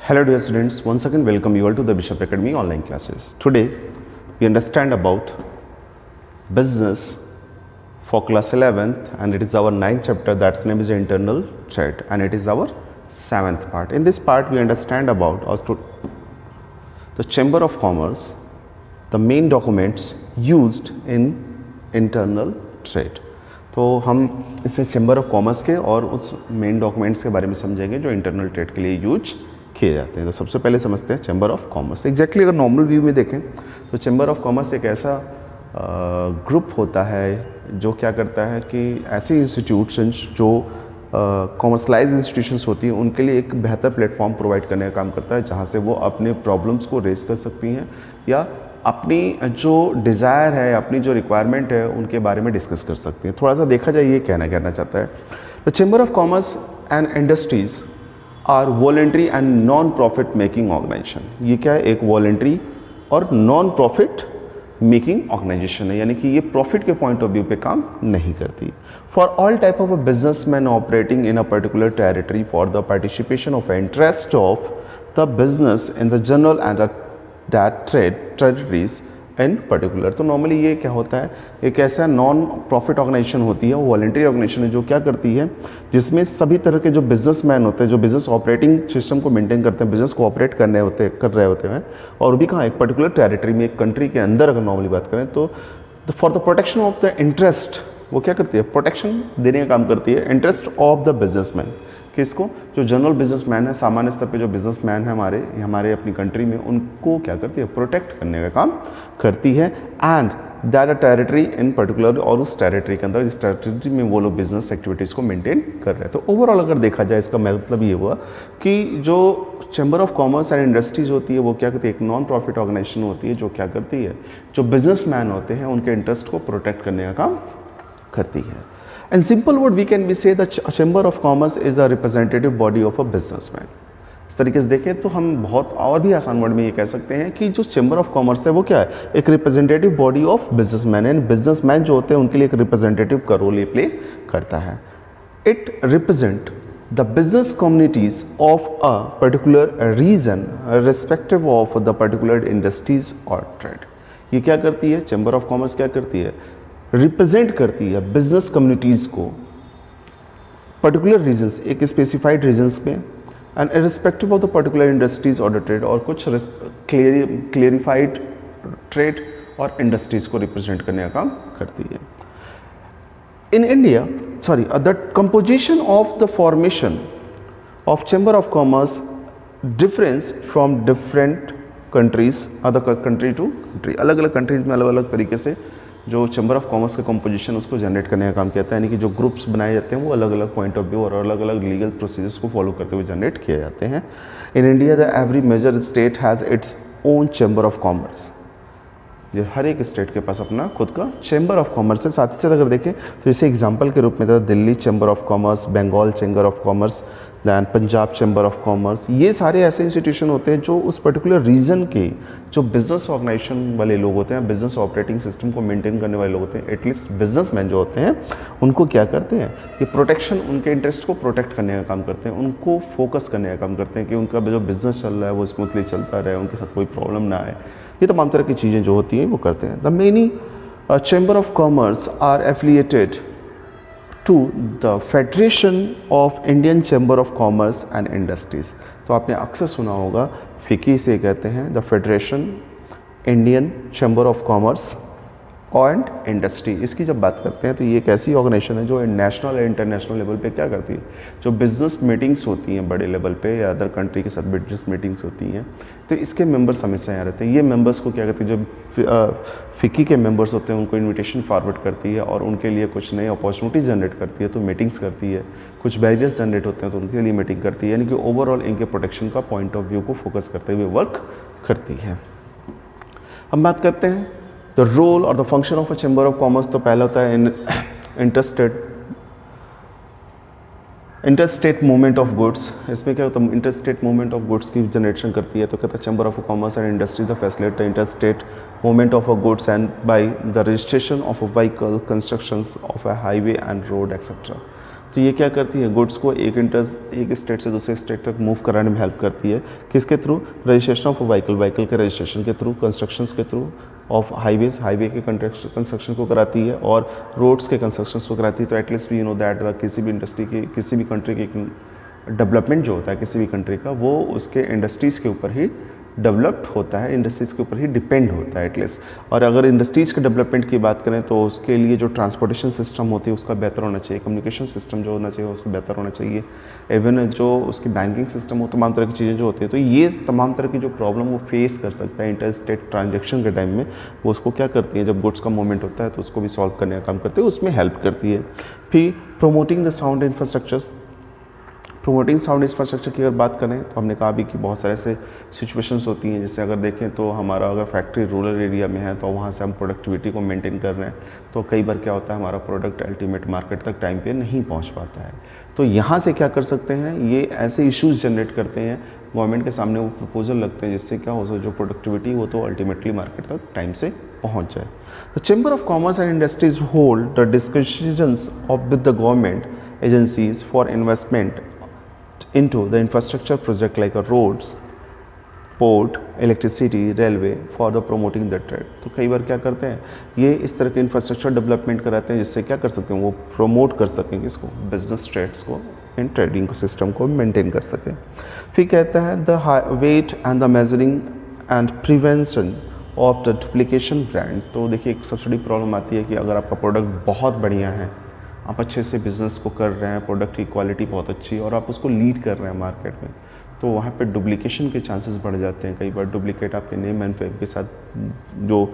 Hello dear students, once again welcome you all to the Bishop Academy online classes. Today we understand about business for class 11th and it is our 9th chapter, that's name is internal trade and it is our 7th part. In this part we understand about the Chamber of Commerce, the main documents used in internal trade. तो हम इसमें chamber of commerce के और उस main documents के बारे में समझेंगे जो इंटरनल ट्रेड के लिए यूज किए जाते हैं। तो सबसे पहले समझते हैं चैम्बर ऑफ कॉमर्स। एग्जैक्टली अगर नॉर्मल व्यू में देखें तो चैम्बर ऑफ कॉमर्स एक ऐसा ग्रुप होता है जो क्या करता है कि ऐसे इंस्टीट्यूशंस जो कॉमर्शलाइज इंस्टीट्यूशंस होती हैं उनके लिए एक बेहतर प्लेटफॉर्म प्रोवाइड करने का काम करता है, जहाँ से वो अपने प्रॉब्लम्स को रेज कर सकती हैं या अपनी जो डिज़ायर है, अपनी जो रिक्वायरमेंट है उनके बारे में डिस्कस कर सकती हैं। थोड़ा सा देखा जाए ये कहना चाहता है। The chamber of commerce and industries are voluntary and non profit making organisation. ये क्या है, एक वॉलेंट्री और नॉन प्रॉफिट मेकिंग ऑर्गेनाइजेशन है, यानी कि ये प्रॉफिट के पॉइंट ऑफ व्यू पे काम नहीं करती। For all type of a businessman operating in a particular territory for the participation of interest of the business in the general and that territories in particular. तो normally ये क्या होता है, एक ऐसा नॉन प्रॉफिट ऑर्गेनाइजेशन होती है, वो वॉलंटरी ऑर्गेनाइजेशन है जो क्या करती है, जिसमें सभी तरह के जो बिजनेसमैन होते हैं, जो बिजनेस ऑपरेटिंग सिस्टम को मेंटेन करते हैं, बिजनेस को ऑपरेट कर रहे होते हैं और भी कहाँ एक पर्टिकुलर टेरिटरी में, एक कंट्री के अंदर अगर नॉर्मली बात करें तो for the protection of the interest, वो क्या करती है, प्रोटेक्शन देने का काम करती है इंटरेस्ट ऑफ द बिजनेसमैन। किसको, जो जनरल बिजनेसमैन है, सामान्य स्तर पे जो बिजनेसमैन है हमारे अपनी कंट्री में, उनको क्या करती है, प्रोटेक्ट करने का काम करती है। And that a territory in particular, और उस टेरिटरी के अंदर, जिस टेरिटरी में वो लोग बिजनेस एक्टिविटीज़ को मेंटेन कर रहे हैं। तो ओवरऑल अगर देखा जाए इसका मतलब ये हुआ कि जो chamber of commerce and industries होती है वो क्या करती है, एक नॉन प्रॉफिट ऑर्गेनाइजेशन होती है जो क्या करती है, जो बिजनेसमैन होते हैं उनके इंटरेस्ट को प्रोटेक्ट करने का काम करती है। In simple word, we can say the Chamber of Commerce is a representative body of a businessman. इस तरीके से देखें तो हम बहुत और भी आसान वर्ड में ये कह सकते हैं कि जो चैम्बर ऑफ कॉमर्स है वो क्या है, एक रिप्रेजेंटेटिव बॉडी ऑफ बिजनेसमैन है। बिजनेसमैन जो होते हैं उनके लिए एक रिप्रेजेंटेटिव का रोल ये प्ले करता है। It represent the business communities of a particular region respective of the particular industries और ट्रेड। ये क्या करती है, चैम्बर ऑफ कॉमर्स क्या करती है, रिप्रेजेंट करती है बिजनेस कम्युनिटीज़ को पर्टिकुलर रीजन्स, एक स्पेसिफाइड रीजन्स में, and irrespective of the particular industries और द ट्रेड, और कुछ क्लेरिफाइड ट्रेड और इंडस्ट्रीज़ को रिप्रेजेंट करने का काम करती है। In India the composition of the formation of chamber of commerce difference from different countries, other country to country. अलग अलग कंट्रीज में अलग अलग तरीके से जो चैम्बर ऑफ कॉमर्स का कंपोजिशन उसको जनरेट करने का काम किया जाता है, यानी कि जो ग्रुप्स बनाए जाते हैं वो अलग अलग पॉइंट ऑफ व्यू और अलग अलग लीगल प्रोसीजर्स को फॉलो करते हुए जनरेट किए जाते हैं। In India the every major state has its own chamber of commerce. ये हर एक स्टेट के पास अपना खुद का चैम्बर ऑफ कॉमर्स है। साथ ही साथ अगर देखें तो जैसे एग्जांपल के रूप में था Delhi chamber of commerce, Bengal chamber of commerce, then Punjab chamber of commerce. ये सारे ऐसे इंस्टीट्यूशन होते हैं जो उस पर्टिकुलर रीजन के जो बिजनेस ऑर्गेनाइजेशन वाले लोग होते हैं, बिजनेस ऑपरेटिंग सिस्टम को मेंटेन करने वाले लोग होते हैं, एटलीस्ट बिजनेसमैन जो होते हैं उनको क्या करते हैं, ये प्रोटेक्शन, उनके इंटरेस्ट को प्रोटेक्ट करने का काम करते हैं, उनको फोकस करने का काम करते हैं कि उनका जो बिजनेस चल रहा है वो स्मूथली चलता रहे, उनके साथ कोई प्रॉब्लम ना आए। ये तमाम तरह की चीज़ें जो होती हैं वो करते हैं। The many chamber of commerce are affiliated to the federation of Indian chamber of commerce and industries. तो आपने अक्सर सुना होगा, फिकी से कहते हैं the federation Indian chamber of commerce and industry. इसकी जब बात करते हैं तो ये एक ऐसी ऑर्गेनाइजेशन है जो नेशनल और इंटरनेशनल लेवल पे क्या करती है, जो बिजनेस मीटिंग्स होती हैं बड़े लेवल पे या अदर कंट्री के साथ बिजनेस मीटिंग्स होती हैं, तो इसके मेंबर्स हमेशा यहाँ रहते हैं। ये मेंबर्स को क्या करती है, जो फिकी के मेंबर्स होते हैं उनको इन्विटेशन फॉरवर्ड करती है और उनके लिए कुछ नई अपॉर्चुनिटीज़ जनरेट करती है, तो मीटिंग्स करती है। कुछ बैरियर्स जनरेट होते हैं तो उनके लिए मीटिंग करती है, यानी कि ओवरऑल इनके प्रोटेक्शन का पॉइंट ऑफ व्यू को फोकस करते हुए वर्क करती है। हम बात करते हैं द रोल और the function of a chamber of commerce. तो पहला होता है इंटरस्टेट मूवमेंट ऑफ गुड्स। इसमें क्या होता है, इंटरस्टेट मूवमेंट ऑफ गुड्स की जनरेशन करती है। तो कहता है chamber of commerce and industries facilitate the interstate movement of a goods and by the registration of a vehicle, constructions of a highway and road etcetera. तो ये क्या करती है, गुड्स को एक स्टेट से दूसरे स्टेट तक मूव कराने में हेल्प करती है। किसके थ्रू? रजिस्ट्रेशन ऑफ व्हीकल के रजिस्ट्रेशन के थ्रू, कंस्ट्रक्शंस के थ्रू ऑफ हाईवे के कंस्ट्रक्शन को कराती है और रोड्स के कंस्ट्रक्शन को कराती है। तो एटलीस्ट वी नो दैट किसी भी इंडस्ट्री की, किसी भी कंट्री की डेवलपमेंट जो होता है किसी भी कंट्री का, वो उसके इंडस्ट्रीज़ के ऊपर ही डेवलप्ड होता है, इंडस्ट्रीज़ के ऊपर ही डिपेंड होता है एटलीस्ट। और अगर इंडस्ट्रीज़ के डेवलपमेंट की बात करें तो उसके लिए जो ट्रांसपोर्टेशन सिस्टम होती है उसका बेहतर होना चाहिए, कम्युनिकेशन सिस्टम जो होना चाहिए उसका बेहतर होना चाहिए, इवन जो उसकी बैंकिंग सिस्टम हो, तमाम तरह की चीज़ें जो होती है। तो ये तमाम तरह की जो प्रॉब्लम वो फेस कर सकता है इंटर स्टेट ट्रांजेक्शन के टाइम में, वो उसको क्या करती है, जब गुड्स का मूवमेंट होता है तो उसको भी सॉल्व करने का काम करती है, उसमें हेल्प करती है। फिर promoting the sound infrastructures, promoting sound infrastructure की अगर बात करें तो हमने कहा भी कि बहुत सारे ऐसे सिचुएशंस होती हैं, जैसे अगर देखें तो हमारा अगर फैक्ट्री रूरल एरिया में है तो वहाँ से हम प्रोडक्टिविटी को मेंटेन कर रहे हैं, तो कई बार क्या होता है हमारा प्रोडक्ट अल्टीमेट मार्केट तक टाइम पे नहीं पहुँच पाता है। तो यहाँ से क्या कर सकते हैं, ये ऐसे इश्यूज़ जनरेट करते हैं, गवर्नमेंट के सामने वो प्रपोजल लगते हैं जिससे क्या हो सके जो प्रोडक्टिविटी वो तो अल्टीमेटली मार्केट तक टाइम से पहुँच जाए। The chamber of commerce and industries hold the discussions of with the government agencies for investment into the infrastructure project like a roads, port, electricity, railway for the promoting the trade। तो कई बार क्या करते हैं, ये इस तरह के infrastructure development कराते हैं जिससे क्या कर सकते हैं, वो प्रमोट कर सकें इसको, बिजनेस ट्रेड्स को, इन ट्रेडिंग सिस्टम को मेंटेन कर सकें। फिर कहता है the weight and the measuring and prevention of the duplication brands. तो देखिए एक सबसे बड़ी प्रॉब्लम आती है कि अगर आपका प्रोडक्ट बहुत बढ़िया है, आप अच्छे से बिज़नेस को कर रहे हैं, प्रोडक्ट की क्वालिटी बहुत अच्छी है और आप उसको लीड कर रहे हैं मार्केट में, तो वहाँ पे डुप्लीकेशन के चांसेस बढ़ जाते हैं। कई बार डुप्लीकेट आपके नेम एंड फेम के साथ जो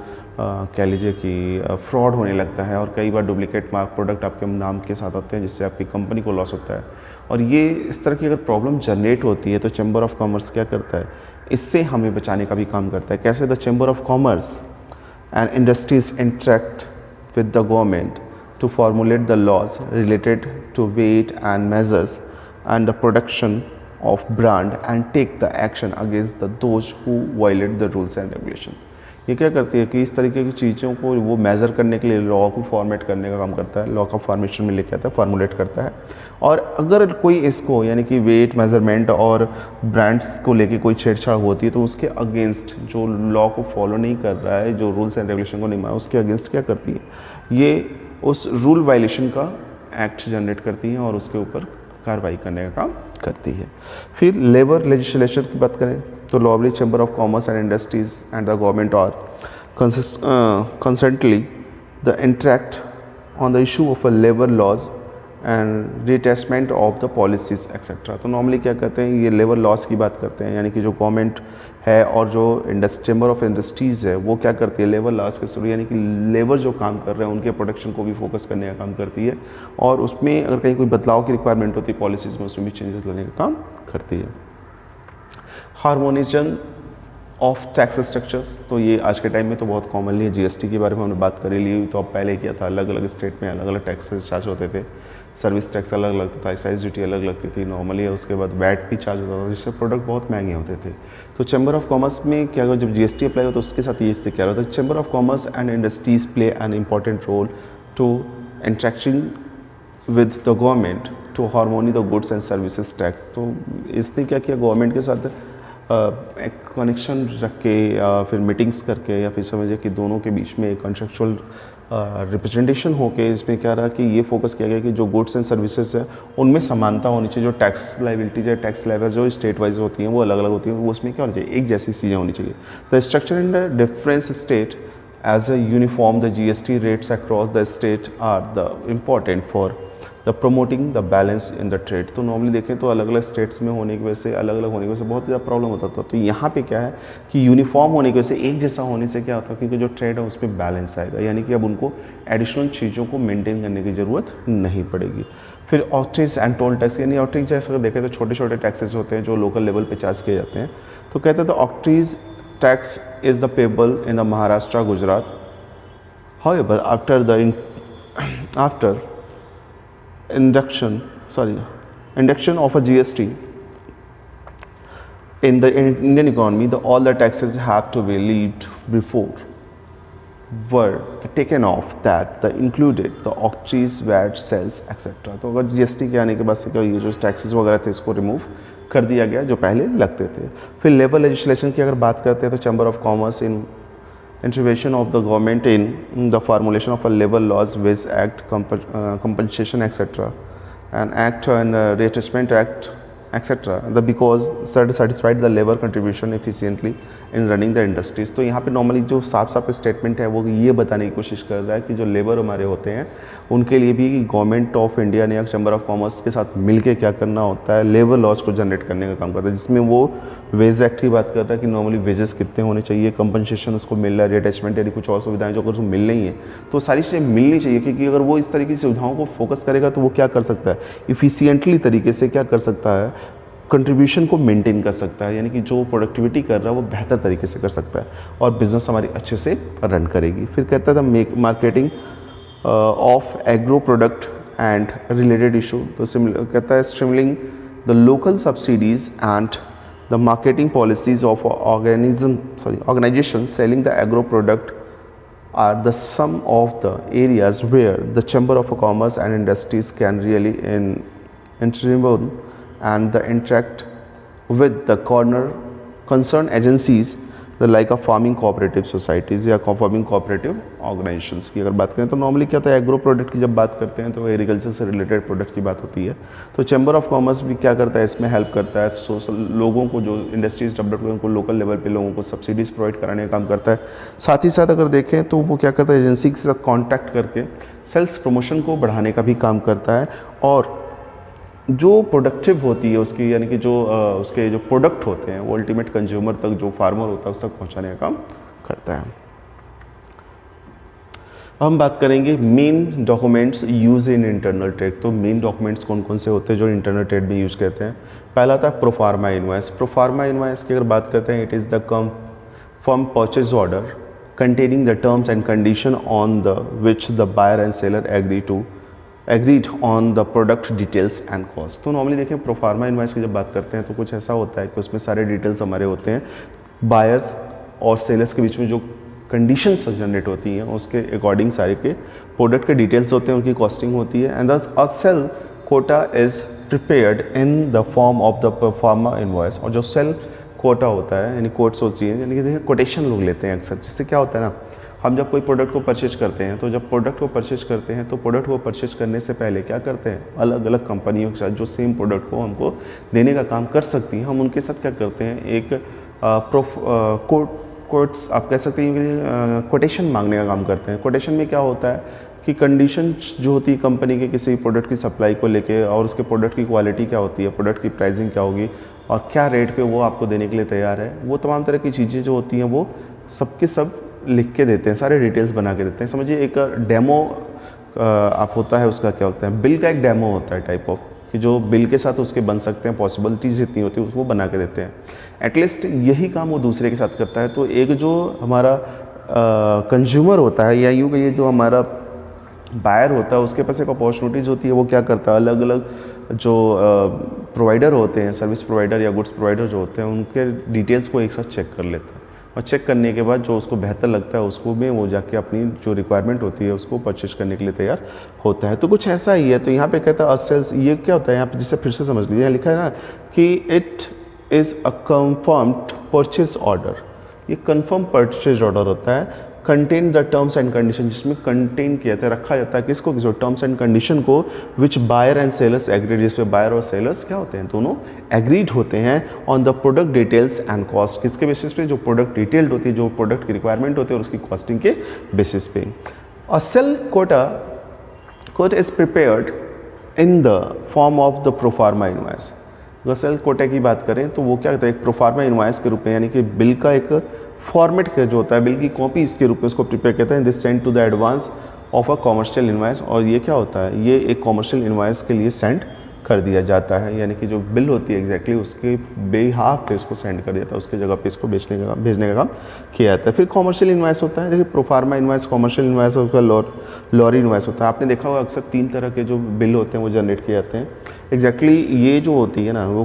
कह लीजिए कि फ्रॉड होने लगता है, और कई बार डुप्लीकेट प्रोडक्ट आपके नाम के साथ आते हैं जिससे आपकी कंपनी को लॉस होता है। और ये इस तरह की अगर प्रॉब्लम जनरेट होती है तो चैम्बर ऑफ कॉमर्स क्या करता है, इससे हमें बचाने का भी काम करता है। कैसे? The chamber of commerce and industries interact with the government to formulate the laws related to weight and measures and the production of brand and take the action against those who violate the rules and regulations। ये क्या करती है कि इस तरीके की चीज़ों को वो मेज़र करने के लिए लॉ को फॉर्मेट करने का काम करता है, लॉ का फॉर्मेशन में लेके आता है, फार्मूलेट करता है। और अगर कोई इसको यानी कि वेट मेज़रमेंट और ब्रांड्स को लेके कोई छेड़छाड़ होती है तो उसके अगेंस्ट जो लॉ को फॉलो नहीं कर रहा है, जो रूल्स एंड रेगुलेशन को नहीं माना, उसके अगेंस्ट क्या करती है, ये उस रूल वायलेशन का एक्ट जनरेट करती हैं और उसके ऊपर कार्रवाई करने का काम करती है। फिर लेबर लेजिस्लेशन की बात करें तो lobby chamber of commerce and industries and the government are constantly the interact on the issue of a labour laws and restatement of the policies etcetera. तो नॉर्मली क्या करते हैं, ये लेबर लॉस की बात करते हैं, यानी कि जो गवर्नमेंट है और जो चैम्बर ऑफ इंडस्ट्रीज़ है वो क्या करती है, लेबर लॉस के थ्रू यानी कि लेबर जो काम कर रहे हैं उनके प्रोडक्शन को भी फोकस करने का काम करती है, और उसमें अगर कहीं कोई बदलाव की रिक्वायरमेंट होती है पॉलिसीज़ में, उसमें भी चेंजेस लाने का काम करती है। हार्मोनाइजेशन ऑफ टैक्स स्ट्रक्चर्स, तो ये आज के टाइम में तो बहुत कॉमनली है, जीएसटी के बारे में हमने बात करी ली, तो अब पहले किया था अलग अलग स्टेट में अलग अलग टैक्सेस चार्ज होते थे, सर्विस टैक्स अलग लगता था, एक्साइज ड्यूटी अलग लगती थी नॉर्मली, उसके बाद वैट भी चार्ज होता था जिससे प्रोडक्ट बहुत महंगे होते थे। तो चैम्बर ऑफ कॉमर्स में क्या होगा, जब जीएसटी अप्लाई हो तो उसके साथ ये क्या होता है, chamber of commerce and industries play an important role to interaction with the government to harmony the goods and services tax. तो इसने क्या किया, गवर्नमेंट के साथ एक कनेक्शन रख के या फिर मीटिंग्स करके या फिर समझिए कि दोनों के बीच में एक कॉन्ट्रेक्चुअल रिप्रेजेंटेशन होके इसमें क्या रहा कि ये फोकस किया गया कि जो गुड्स एंड सर्विसेज है उनमें समानता होनी चाहिए, जो टैक्स लाइबिलिटीज है, टैक्स लेवल जो स्टेट वाइज होती हैं वो अलग अलग होती हैं, वो उसमें क्या होना चाहिए, एक जैसी चीज़ें होनी चाहिए। The structure in the difference state as a uniform the GST rates across the state are the important for the promoting the balance in the trade. तो नॉर्मली देखें तो अलग अलग स्टेट्स में होने की वजह से, अलग अलग होने की वजह से बहुत ज़्यादा प्रॉब्लम होता था। तो यहाँ पे क्या है कि यूनिफॉर्म होने की वजह से, एक जैसा होने से क्या होता है, क्योंकि जो ट्रेड है उसमें बैलेंस आएगा, यानी कि अब उनको एडिशनल चीज़ों को मेंटेन करने की ज़रूरत नहीं पड़ेगी। फिर ऑक्ट्रीज एंड टोल टैक्स, यानी ऑक्ट्रीज टैक्स अगर देखें तो छोटे छोटे टैक्सेस होते हैं जो लोकल लेवल पर चार्ज किए जाते हैं। तो कहते हैं the octroi tax is the payable in the Maharashtra, Gujarat. However after induction of a GST in the Indian economy, all the taxes have to be levied before were taken off that the included the auctions, VAT, sales etc. तो अगर GST के आने के बाद से क्या ये जो टैक्सेस वगैरह थे इसको रिमूव कर दिया गया जो पहले लगते थे। फिर लेबर लेजिस्लेशन की अगर बात करते हैं तो chamber of commerce in intervention of the government in the formulation of a labor laws, wage act, compensation etc. and act and reattachment act etc. because satisfied the labor contribution efficiently in running the industries। तो यहाँ पे normally जो साफ साफ statement है वो ये बताने की कोशिश कर रहा है कि जो लेबर हमारे होते हैं उनके लिए भी गवर्नमेंट ऑफ इंडिया ने चैम्बर ऑफ कॉमर्स के साथ मिलके क्या करना होता है, लेबर लॉज को जनरेट करने का काम करता है, जिसमें वो वेज एक्ट की बात कर रहा है कि नॉर्मली वेजेस कितने होने चाहिए, कंपनसेशन उसको मिल रहा है, रिअटैचमेंट यानी कुछ और सुविधाएं जो अगर उसको मिल रही हैं तो सारी चीज़ें मिलनी चाहिए, क्योंकि अगर वो इस तरह की सुविधाओं को फोकस करेगा तो वो क्या कर सकता है, इफिशियंटली तरीके से क्या कर सकता है, कंट्रीब्यूशन को मेंटेन कर सकता है, यानी कि जो प्रोडक्टिविटी कर रहा है वो बेहतर तरीके से कर सकता है और बिजनेस हमारी अच्छे से रन करेगी। फिर कहता है the marketing of agro product and related issue, तो कहता है streamlining the local subsidies and the marketing policies of organisation selling the agro product are the sum of the areas where the Chamber of Commerce and Industries can really intervene and the interact with the concerned agencies the like of farming cooperative societies या farming cooperative organizations की अगर बात करें तो normally क्या होता है, agro product की जब बात करते हैं तो एग्रीकल्चर से रिलेटेड प्रोडक्ट की बात होती है, तो चैम्बर ऑफ कॉमर्स भी क्या करता है, इसमें हेल्प करता है सोशल लोगों को, जो इंडस्ट्रीज डेवलप करते हैं उनको लोकल लेवल पे लोगों को सब्सिडीज प्रोवाइड कराने का काम करता है। साथ ही साथ अगर देखें तो वो क्या करता है, एजेंसी के साथ कॉन्टैक्ट करके सेल्स प्रमोशन को बढ़ाने का भी काम करता है और जो प्रोडक्टिव होती है उसकी, यानी कि जो उसके जो प्रोडक्ट होते हैं वो अल्टीमेट कंज्यूमर तक, जो फार्मर होता है उस तक पहुंचाने का काम करता है। हम बात करेंगे main documents use in internal trade. तो मेन डॉक्यूमेंट्स कौन कौन से होते हैं जो इंटरनल ट्रेड में यूज करते हैं। पहला था प्रोफार्मा इनवॉइस। प्रोफार्मा इनवॉइस की अगर बात करते हैं, it is the firm purchase order containing the terms and condition on the which the buyer and seller agreed on the product details and cost। तो नॉर्मली देखें प्रोफार्मा इनवॉइस की जब बात करते हैं तो कुछ ऐसा होता है कि उसमें सारे डिटेल्स हमारे होते हैं, बायर्स और सेलर्स के बीच में जो कंडीशंस जनरेट होती हैं उसके अकॉर्डिंग सारे के प्रोडक्ट के डिटेल्स होते हैं, उनकी कॉस्टिंग होती है। And a sale quota is prepared in the form of the proforma invoice. और जो सेल कोटा होता है यानी कोट्स होती है, यानी कि देखिए कोटेशन लोग लेते हैं अक्सर, जिससे क्या होता है ना, हम जब कोई प्रोडक्ट को परचेज करते हैं तो जब प्रोडक्ट को परचेज करते हैं तो प्रोडक्ट को परचेज करने से पहले क्या करते हैं, अलग अलग कंपनियों के साथ जो सेम प्रोडक्ट को हमको देने का काम कर सकती हैं, हम उनके साथ क्या करते हैं, एक कोट्स आप कह सकते हैं कोटेशन मांगने का काम करते हैं। कोटेशन में क्या होता है कि कंडीशन जो होती है कंपनी के किसी प्रोडक्ट की सप्लाई को लेके, और उसके प्रोडक्ट की क्वालिटी क्या होती है, प्रोडक्ट की प्राइसिंग क्या होगी और क्या रेट पे वो आपको देने के लिए तैयार है, वो तमाम तरह की चीज़ें जो होती हैं वो सबके सब लिख के देते हैं, सारे डिटेल्स बना के देते हैं। समझिए एक डेमो आप होता है, उसका क्या होता है, बिल का एक डेमो होता है टाइप ऑफ, कि जो बिल के साथ उसके बन सकते हैं, पॉसिबिलिटीज़ इतनी होती है उसको बना के देते हैं। एटलीस्ट यही काम वो दूसरे के साथ करता है। तो एक जो हमारा कंज्यूमर होता है या यूँ कहिए जो हमारा बायर होता है, उसके पास एक अपॉर्चुनिटीज़ होती है, वो क्या करता है, अलग अलग जो प्रोवाइडर होते हैं, सर्विस प्रोवाइडर या गुड्स प्रोवाइडर जो होते हैं, उनके डिटेल्स को एक साथ चेक कर लेता है और चेक करने के बाद जो उसको बेहतर लगता है उसको में वो जाके अपनी जो रिक्वायरमेंट होती है उसको परचेज करने के लिए तैयार होता है। तो कुछ ऐसा ही है। तो यहाँ पे कहता है असेल्स, ये क्या होता है यहाँ पे, जिसे फिर से समझ लीजिए, यहाँ लिखा है ना कि it is a confirmed purchase order. ये कंफर्म परचेज ऑर्डर होता है, contain the terms and condition, जिसमें कंटेन किया जाता है, रखा जाता है किसको, जो टर्म्स एंड कंडीशन को, विच बायर एंड सेलर्स एग्रीड, जिस पे बायर और सेलर्स क्या होते हैं, दोनों एग्रीड होते हैं on the product details and cost. किसके बेसिस पे, जो प्रोडक्ट डिटेल्ड होती है, जो प्रोडक्ट की रिक्वायरमेंट होती है और उसकी कॉस्टिंग के बेसिस पे। A sale quota is prepared in the form of the proforma invoice. अगर सेल कोटा की बात करें तो वो क्या होता है, एक प्रोफार्मा इनवॉइस के रूप में, यानी कि बिल का एक फॉर्मेट का जो होता है, बिल की कॉपी इसके रूप में इसको प्रिपेयर करते हैं, this send to the advance of a commercial invoice. और ये क्या होता है, ये एक कॉमर्शियल इनवॉइस के लिए सेंड कर दिया जाता है, यानी कि जो बिल होती है एग्जैक्टली उसके बेहाफ पे इसको सेंड कर दिया जाता है, उसके जगह पे इसको भेजने का काम किया जाता है। फिर कॉमर्शियल इनवॉइस होता है, देखिए प्रोफार्मा इनवॉइस, कॉमर्शियल इनवॉइस और उसका लॉरी इनवॉइस होता है। आपने देखा होगा अक्सर 3 तरह के जो बिल होते हैं वो जनरेट किए जाते हैं। एग्जैक्टली ये जो होती है ना, वो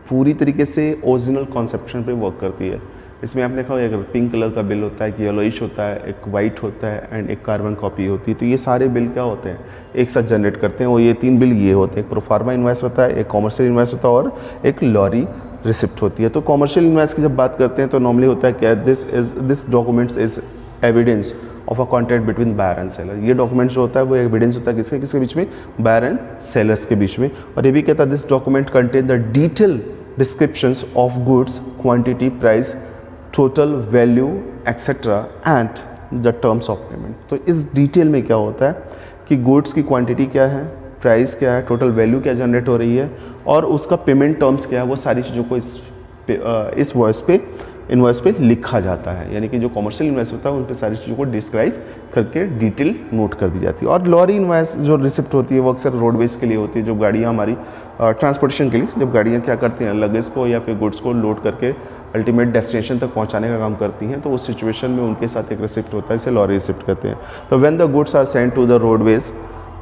पूरी तरीके से ओरिजिनल कॉन्सेप्शन पे वर्क करती है। इसमें आपने देखा एक पिंक कलर का बिल होता है, एक येलोइश होता है, एक वाइट होता है एंड एक कार्बन कॉपी होती है। तो ये सारे बिल क्या होते हैं, एक साथ जनरेट करते हैं और ये 3 बिल ये होते हैं, एक प्रोफार्मा इनवॉइस होता है, एक कॉमर्शियल इनवॉइस होता है और एक लॉरी रिसिप्ट होती है। तो कॉमर्शियल इनवॉइस की जब बात करते हैं तो नॉर्मली होता है क्या, this documents is evidence of a contract between buyer and seller. ये डॉक्यूमेंट जो होता है वो एविडेंस होता है किसके किसके बीच में, बायर एंड सेलर्स के बीच में। और ये भी कहता है this document contain the detail descriptions of goods, quantity, price, total value etcetera and the terms of payment. तो इस डिटेल में क्या होता है कि गुड्स की क्वांटिटी क्या है, प्राइस क्या है, टोटल वैल्यू क्या जनरेट हो रही है और उसका पेमेंट टर्म्स क्या है, वो सारी चीज़ों को इस इनवॉइस पे लिखा जाता है। यानी कि जो कॉमर्शियल इनवॉइस होता है उन पे सारी चीज़ों को डिस्क्राइब करके डिटेल नोट कर दी जाती है। और लॉरी इनवॉइस जो रिसिप्ट होती है वो अक्सर रोडवेज के लिए होती है, जो गाड़ियाँ हमारी ट्रांसपोर्टेशन के लिए, जब गाड़ियाँ क्या करती हैं लगेज को या फिर गुड्स को लोड करके अल्टीमेट डेस्टिनेशन तक पहुंचाने का काम करती हैं, तो उस सिचुएशन में उनके साथ एक रिसिप्ट होता है, इसे लॉरी रिसिप्ट कहते हैं। तो when the goods are sent to the roadways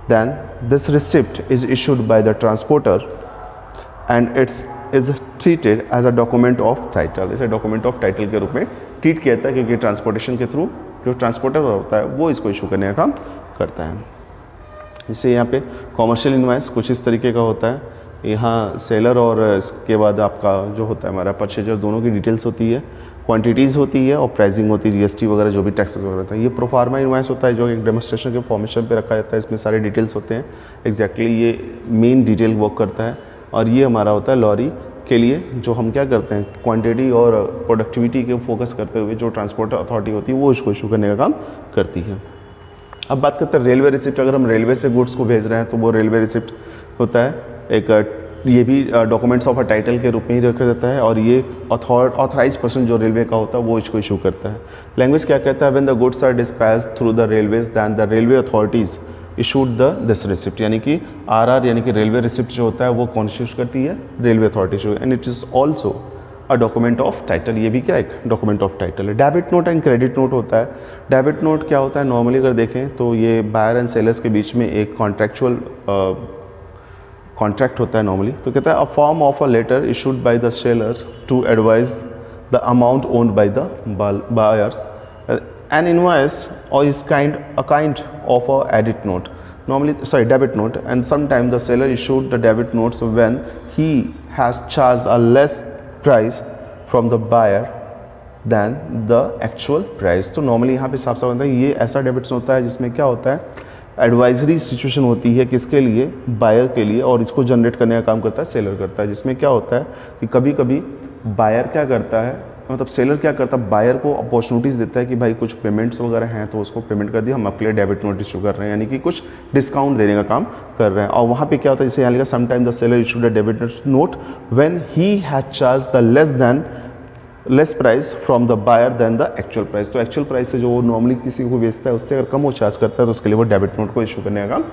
then this receipt is issued by the transporter and its is treated as a document of title. इसे डॉक्यूमेंट ऑफ टाइटल के रूप में ट्रीट किया जाता है, क्योंकि ट्रांसपोर्टेशन के थ्रू जो ट्रांसपोर्टर होता है वो इसको इशू करने का काम करता है। इससे यहाँ पे कॉमर्शियल इनवॉइस कुछ इस तरीके का होता है। यहाँ सेलर और इसके बाद आपका जो होता है हमारा परचेजर, दोनों की डिटेल्स होती है, क्वांटिटीज़ होती है और प्राइसिंग होती है, जीएसटी वगैरह जो भी टैक्सेस वगैरह होता है। ये प्रोफार्मा इनवॉइस होता है जो एक डेमोस्ट्रेशन के फॉर्मेशन पे रखा जाता है, इसमें सारे डिटेल्स होते हैं, एग्जैक्टली ये मेन डिटेल वर्क करता है। और ये हमारा होता है लॉरी के लिए, जो हम क्या करते हैं क्वांटिटी और प्रोडक्टिविटी के फोकस करते हुए जो ट्रांसपोर्ट अथॉरिटी होती है वो इसको इशू करने का काम करती है। अब बात करते हैं रेलवे रिसिप्ट। अगर हम रेलवे से गुड्स को भेज रहे हैं तो वो रेलवे रिसिप्ट होता है एक, ये भी डॉक्यूमेंट्स ऑफ अ टाइटल के रूप में ही रखा जाता है और ये ऑथराइज पर्सन जो रेलवे का होता है वो इसको इशू करता है। लैंग्वेज क्या कहता है, when the goods are dispatched through the railways then the railway authorities issued this receipt. यानी कि आरआर यानी कि रेलवे रिसिप्ट जो होता है वो कौन इशू करती है, railway authority issue, and it is also a document of title. ये भी क्या एक डॉक्यूमेंट ऑफ टाइटल है। Debit note and credit note होता है। डेबिट नोट क्या होता है, नॉर्मली अगर देखें तो ये बायर एंड सेलर्स के बीच में एक कॉन्ट्रैक्चुअल कॉन्ट्रैक्ट होता है नॉर्मली। तो कहता है a form of a letter issued by the seller to advise the amount owned by the buyers, an invoice or is a kind of a debit note, and sometimes the seller issued the debit notes when he has charged a less price from the buyer than the actual price। तो normally यहाँ पे साफ साफ होता है ये ऐसा debits होता है जिसमें क्या होता है, एडवाइजरी सिचुएशन होती है किसके लिए, बायर के लिए, और इसको जनरेट करने का काम करता है सेलर करता है। जिसमें क्या होता है कि कभी कभी बायर क्या करता है, मतलब सेलर क्या करता है, बायर को अपॉर्चुनिटीज़ देता है कि भाई कुछ पेमेंट्स वगैरह हैं तो उसको पेमेंट कर दिया, हम आपके लिए डेबिट नोट इशू कर रहे हैं, यानी कि कुछ डिस्काउंट देने का काम कर रहे हैं। और वहाँ पे क्या होता है, जैसे यहाँ लिखा sometime the seller issued a debit note when he has charge the less price from the buyer then the actual price. तो एक्चुअल प्राइस से जो वो नॉर्मली किसी को बेचता है उससे अगर कम वो चार्ज करता है तो उसके लिए वो डेबिट नोट को इशू करने का काम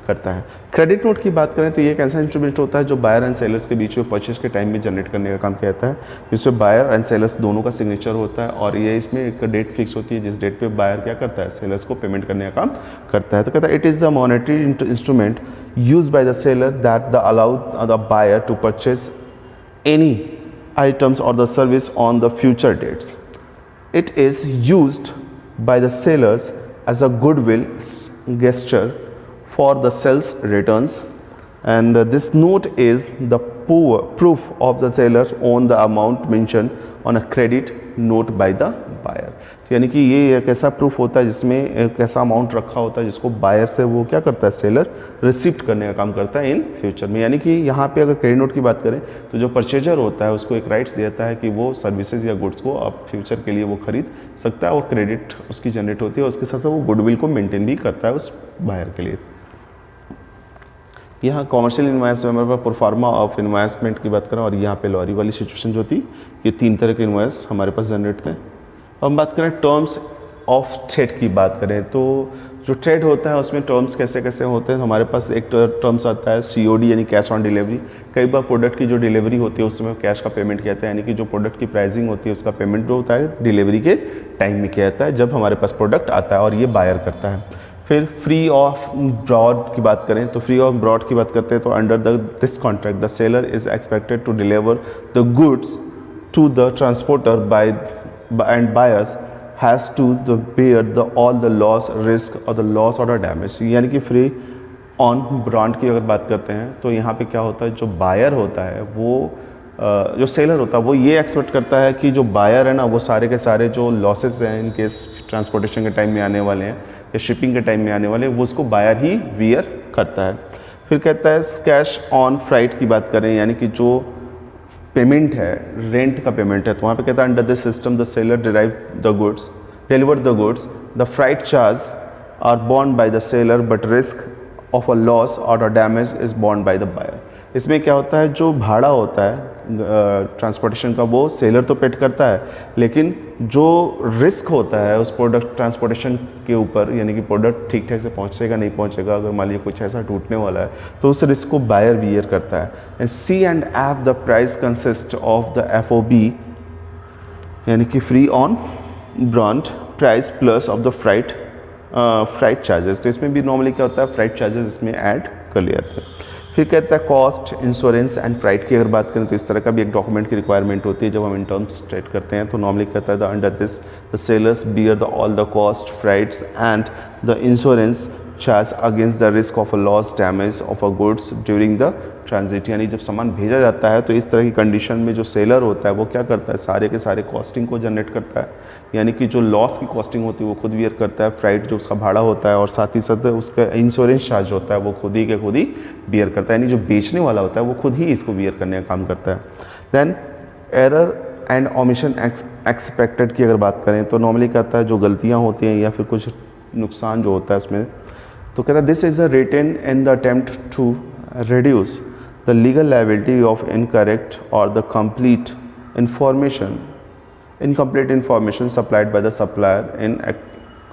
करता है। क्रेडिट नोट की बात करें तो ये एक ऐसा इंस्ट्रूमेंट होता है जो बायर एंड सेलर्स के बीच में परचेज के टाइम में जनरेट करने का काम कहता है, जिसमें बायर एंड सेलर्स दोनों का सिग्नेचर होता है और ये इसमें एक डेट फिक्स होती है जिस डेट पे बायर क्या करता है, सेलर्स को पेमेंट करने का काम करता है। तो कहता है it is a monetary instrument use by the seller that the allow the buyer to purchase any items or the service on the future dates. It is used by the sellers as a goodwill gesture for the sales returns, and this note is the proof of the seller's own the amount mentioned on a credit note by the buyer। यानी कि ये एक ऐसा proof होता है जिसमें एक ऐसा अमाउंट रखा होता है जिसको बायर से वो क्या करता है, सेलर रिसिप्ट करने का काम करता है इन फ्यूचर में। यानी कि यहाँ पे अगर क्रेडिट नोट की बात करें तो जो परचेजर होता है उसको एक राइट्स देता है कि वो सर्विसेज या गुड्स को अब फ्यूचर के लिए वो खरीद सकता है और क्रेडिट उसकी जनरेट होती है और उसके साथ वो गुडविल को मेंटेन भी करता है उस बायर के लिए। यहाँ कॉमर्शियल इन्वाइस में हमारे पास प्रोफार्मा ऑफ इन्वेस्टमेंट की बात करें और यहाँ पे लॉरी वाली सिचुएशन जो थी, ये 3 तरह के इन्वाइस हमारे पास जनरेट थे। अब हम बात करें टर्म्स ऑफ ट्रेड की बात करें तो जो ट्रेड होता है उसमें टर्म्स कैसे कैसे होते हैं। हमारे पास एक टर्म्स आता है COD यानी कैश ऑन डिलीवरी। कई बार प्रोडक्ट की जो डिलीवरी होती है उसमें कैश का पेमेंट किया जाता है, यानी कि जो प्रोडक्ट की प्राइसिंग होती है उसका पेमेंट जो होता है डिलीवरी के टाइम में किया जाता है जब हमारे पास प्रोडक्ट आता है और ये बायर करता है। फिर फ्री ऑफ ब्रॉड की बात करें तो फ्री ऑफ ब्रॉड की बात करते हैं तो under this contract the seller is expected to deliver the goods to the transporter by and buyers has to bear all the loss, risk or the loss or the damage। यानी कि free on brand की अगर बात करते हैं तो यहाँ पे क्या होता है, जो बायर होता है वो जो सेलर होता है वो ये एक्सपेक्ट करता है कि जो बायर है ना वो सारे के सारे जो लॉसेस हैं इन केस ट्रांसपोर्टेशन के टाइम में आने वाले हैं या शिपिंग के टाइम में आने वाले हैं वो उसको बायर ही वियर करता है। फिर कहता है कैश ऑन फ्राइट की बात करें, यानी कि जो पेमेंट है रेंट का पेमेंट है, तो वहाँ पे कहता है under this system the seller deliver the goods the freight charge are borne by the seller but risk of a loss और a damage is borne by the buyer. इसमें क्या होता है, जो भाड़ा होता है ट्रांसपोर्टेशन का वो सेलर तो पेड करता है, लेकिन जो रिस्क होता है उस प्रोडक्ट ट्रांसपोर्टेशन के ऊपर, यानी कि प्रोडक्ट ठीक ठाक से पहुंचेगा नहीं पहुंचेगा, अगर मान लीजिए कुछ ऐसा टूटने वाला है तो उस रिस्क को बायर बियर करता है। And C and F the price consist of the FOB, यानी कि free on brand price plus of the freight charges. तो इसमें भी नॉर्मली क्या होता है, फ्राइट चार्जेस इसमें ऐड कर लिए जाते हैं। फिर कहता है कॉस्ट, इंश्योरेंस एंड फ्राइट की अगर बात करें तो इस तरह का भी एक डॉक्यूमेंट की रिक्वायरमेंट होती है जब हम इन टर्म्स स्टेट करते हैं। तो नॉर्मली कहता है the under this the sellers bear the all the cost, freights and the insurance charge against the risk of a loss damage of a goods during the transit. यानी जब सामान भेजा जाता है तो इस तरह की कंडीशन में जो सेलर होता है वो क्या करता है, सारे के सारे कॉस्टिंग को जनरेट करता है, यानी कि जो लॉस की कॉस्टिंग होती है वो खुद बियर करता है, फ्राइट जो उसका भाड़ा होता है और साथ ही साथ उसका इंश्योरेंस चार्ज होता है वो खुद ही बियर करता है, यानी जो बेचने वाला होता है वो खुद ही इसको बियर करने का काम करता है। Then error and omission expected की अगर बात करें तो नॉर्मली कहता है जो गलतियाँ होती हैं या फिर कुछ नुकसान जो होता है उसमें, तो कहता है this is a written in the attempt to reduce the legal liability of incorrect or the incomplete information supplied by the supplier in a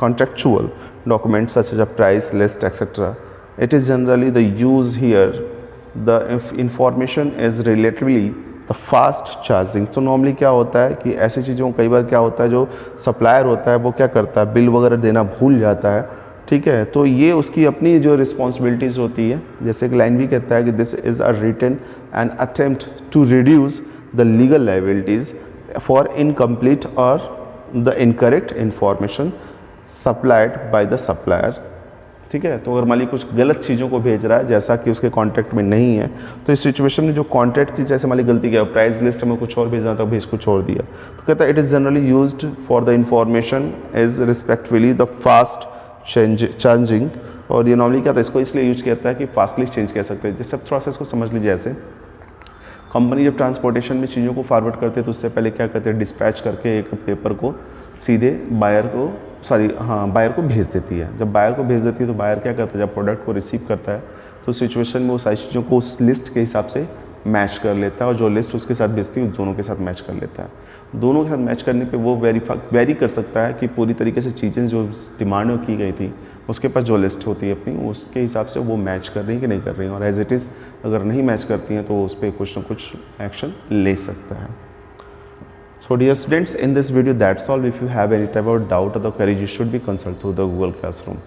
contractual documents such as a price list etc. It is generally the use here the information is relatively the fast charging। तो normally क्या होता है कि ऐसी चीज़ों कई बार क्या होता है, जो सप्लायर होता है वो क्या करता है, बिल वगैरह देना भूल जाता है, ठीक है, तो ये उसकी अपनी जो रिस्पॉन्सिबिलिटीज़ होती है। जैसे एक लाइन भी कहता है कि this is a written and attempt to reduce the legal liabilities for incomplete और the incorrect information supplied by the supplier. ठीक है, तो अगर मान लीजिए कुछ गलत चीज़ों को भेज रहा है जैसा कि उसके कॉन्ट्रैक्ट में नहीं है, तो इस सिचुएशन में जो कॉन्ट्रैक्ट की जैसे मान लीजिए गलती किया, प्राइस लिस्ट में कुछ और भेजना था, भेज कुछ और दिया, तो कहता है it is generally used for the information is respectfully the fast changing. और ये नॉर्मली क्या था, इसको इसलिए यूज किया जाता है कि फास्टली चेंज कह सकते हैं। जैसे थोड़ा सा इसको समझ लीजिए, ऐसे कंपनी जब ट्रांसपोर्टेशन में चीज़ों को फॉरवर्ड करते हैं तो उससे पहले क्या करते हैं, डिस्पैच करके एक पेपर को सीधे बायर को भेज देती है। जब बायर को भेज देती है तो बायर क्या करता है, जब प्रोडक्ट को रिसीव करता है तो सिचुएशन में वो सारी चीज़ों को उस लिस्ट के हिसाब से मैच कर लेता है, और जो लिस्ट उसके साथ भेजती है उस दोनों के साथ मैच कर लेता है। दोनों के साथ मैच करने पे वो वेरी कर सकता है कि पूरी तरीके से चीज़ें जो डिमांड में की गई थी उसके पास जो लिस्ट होती है अपनी, उसके हिसाब से वो मैच कर रही है कि नहीं कर रही है, और एज इट इज़ अगर नहीं मैच करती हैं तो उस पर कुछ ना कुछ एक्शन ले सकता है। So dear students, in this video that's all. If you have any type of doubt or the query, you should be consult through the Google Classroom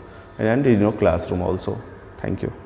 and in your classroom also. Thank you.